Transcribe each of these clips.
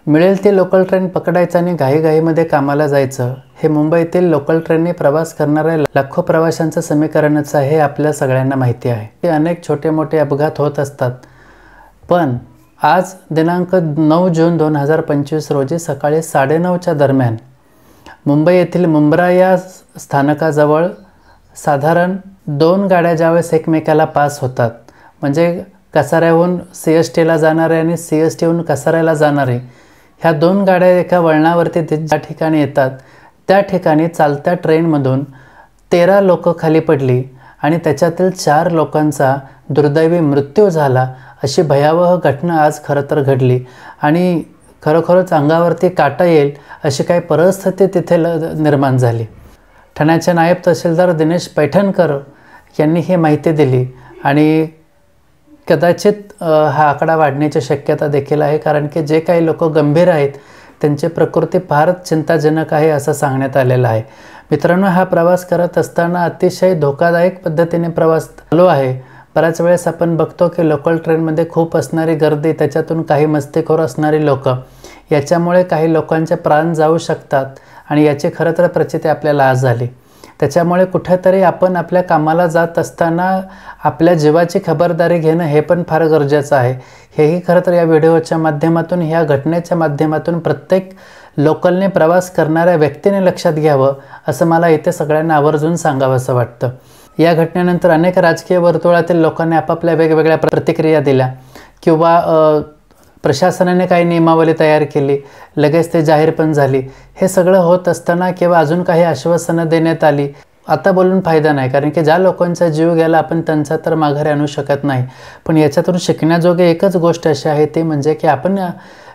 मिळेल ती local train पकडायचं आणि घाईघाईमध्ये कामाला जायचं हे मुंबईतील लोकल ट्रेनने प्रवास करणाऱ्या लाखो प्रवाशांचं समीकरणच आहे हे आपल्या सगळ्यांना माहिती आहे. हे अनेक छोटे मोठे अपघात होत असतात. पण आज दिनांक 9 जून 2025 रोजी सकाळी 9:30च्या दरम्यान मुंबई येथील मुंब्रा या स्थानकाजवळ साधारण 2 गाड्या ज्यावेळेस एकमेकाला पास होतात, म्हणजे कसाऱ्याहून CSTला जाणारे आणि CSTहून कसाऱ्याला जाणारे, ह्या 2 गाड्या एका वळणावरती ज्या ठिकाणी येतात त्या ठिकाणी चालत्या ट्रेनमधून 13 लोक खाली पडली आणि त्याच्यातील 4 लोकांचा दुर्दैवी मृत्यू झाला. अशी भयावह घटना आज खरं तर घडली आणि खरोखरच अंगावरती काटा येईल अशी काही परिस्थिती तिथे निर्माण झाली. ठाण्याचे नायब तहसीलदार दिनेश पैठणकर यांनी ही माहिती दिली आणि कदाचित हा आकडा वाढण्याची शक्यता देखील आहे, कारण की जे काही लोक गंभीर आहेत त्यांची प्रकृती फारच चिंताजनक आहे असं सांगण्यात आलेलं आहे. मित्रांनो, हा प्रवास करत असताना अतिशय धोकादायक पद्धतीने प्रवास चालू आहे. बऱ्याच वेळेस आपण बघतो की लोकल ट्रेनमध्ये खूप असणारी गर्दी, त्याच्यातून काही मस्तीखोर असणारी लोक, याच्यामुळे काही लोकांचे प्राण जाऊ शकतात आणि याची खरं तर प्रचिती आपल्याला आज झाली. त्याच्यामुळे कुठेतरी आपण आपल्या कामाला जात असताना आपल्या जीवाची खबरदारी घेणं हे पण फार गरजेचं आहे. हेही खरं तर या व्हिडिओच्या माध्यमातून, ह्या घटनेच्या माध्यमातून प्रत्येक लोकलने प्रवास करणाऱ्या व्यक्तीने लक्षात घ्यावं असं मला इथे सगळ्यांना आवर्जून सांगावंसं वाटतं. या घटनेनंतर अनेक राजकीय वर्तुळातील लोकांनी आपापल्या वेगवेगळ्या प्रतिक्रिया दिल्या किंवा प्रशासनाने काही नियमावली तयार केली, लगेच ते जाहीर पण झाली. हे सगळं होत असताना किंवा अजून काही आश्वासनं देण्यात आली, आता बोलून फायदा नाही, कारण की ज्या लोकांचा जीव गेला आपण त्यांचा तर माघारी आणू शकत नाही. पण याच्यातून शिकण्याजोगे एकच गोष्ट अशी आहे, ती म्हणजे की आपण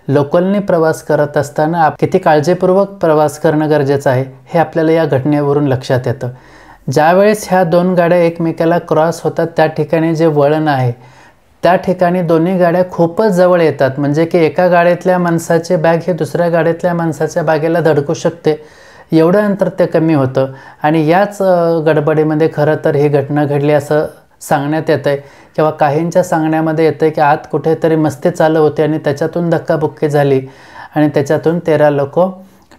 लोकलने प्रवास करत असताना किती काळजीपूर्वक प्रवास करणं गरजेचं आहे हे आपल्याला या घटनेवरून लक्षात येतं. ज्यावेळेस ह्या 2 गाड्या एकमेकाला क्रॉस होतात त्या ठिकाणी जे वळण आहे त्या ठिकाणी दोन्ही गाड्या खूपच जवळ येतात, म्हणजे की एका गाडीतल्या माणसाची बॅग ही दुसऱ्या गाडीतल्या माणसाच्या बॅगेला धडकू शकते, एवढं अंतर ते कमी होतं. आणि याच गडबडीमध्ये खरं तर ही घटना घडली असं सांगण्यात येतं आहे किंवा काहींच्या सांगण्यामध्ये येतं आहे की आत कुठेतरी मस्ती चालू होती आणि त्याच्यातून धक्काबुक्की झाली आणि त्याच्यातून 13 लोक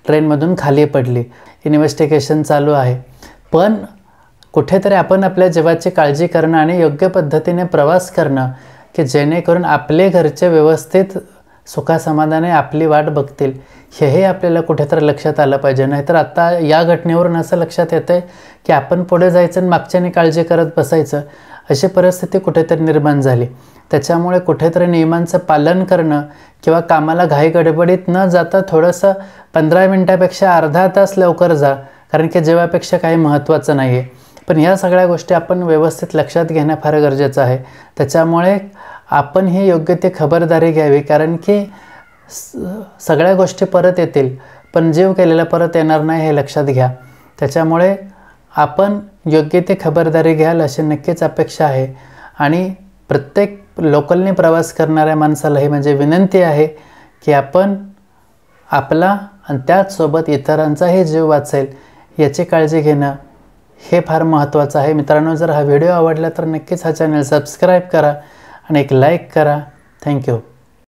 ट्रेनमधून खाली पडली. इन्व्हेस्टिगेशन चालू आहे. पण कुठेतरी आपण आपल्या जीवाची काळजी करणं आणि योग्य पद्धतीने प्रवास करणं की जेणेकरून आपले घरचे व्यवस्थित सुखासमाधाने आपली वाट बघतील, हेही आपल्याला कुठेतरी लक्षात आलं पाहिजे. नाहीतर आता या घटनेवरून असं लक्षात येतं आहे की आपण पुढे जायचं आणि मागच्याने काळजी करत बसायचं, अशी परिस्थिती कुठेतरी निर्माण झाली. त्याच्यामुळे कुठेतरी नियमांचं पालन करणं किंवा कामाला घाई गडबडीत न जाता थोडंसं 15 मिनटापेक्षा अर्धा तास लवकर जा, कारण की जेवापेक्षा काही महत्त्वाचं नाही आहे. पण ह्या सगळ्या गोष्टी आपण व्यवस्थित लक्षात घेणं फार गरजेचं आहे. त्याच्यामुळे आपण ही योग्य ती खबरदारी घ्यावी, कारण की सगळ्या गोष्टी परत येतील पण जीव केलेला परत येणार नाही हे लक्षात घ्या. त्याच्यामुळे आपण योग्य ती खबरदारी घ्याल अशी नक्कीच अपेक्षा आहे. आणि प्रत्येक लोकलने प्रवास करणाऱ्या माणसालाही म्हणजे विनंती आहे की आपण आपला आणि त्याचसोबत इतरांचाही जीव वाचेल याची काळजी घेणं हे फार महत्त्वाचं आहे. मित्रांनो, जर हा व्हिडिओ आवडला तर नक्कीच हा चॅनल सबस्क्राईब करा आणि एक लाईक करा. थँक्यू.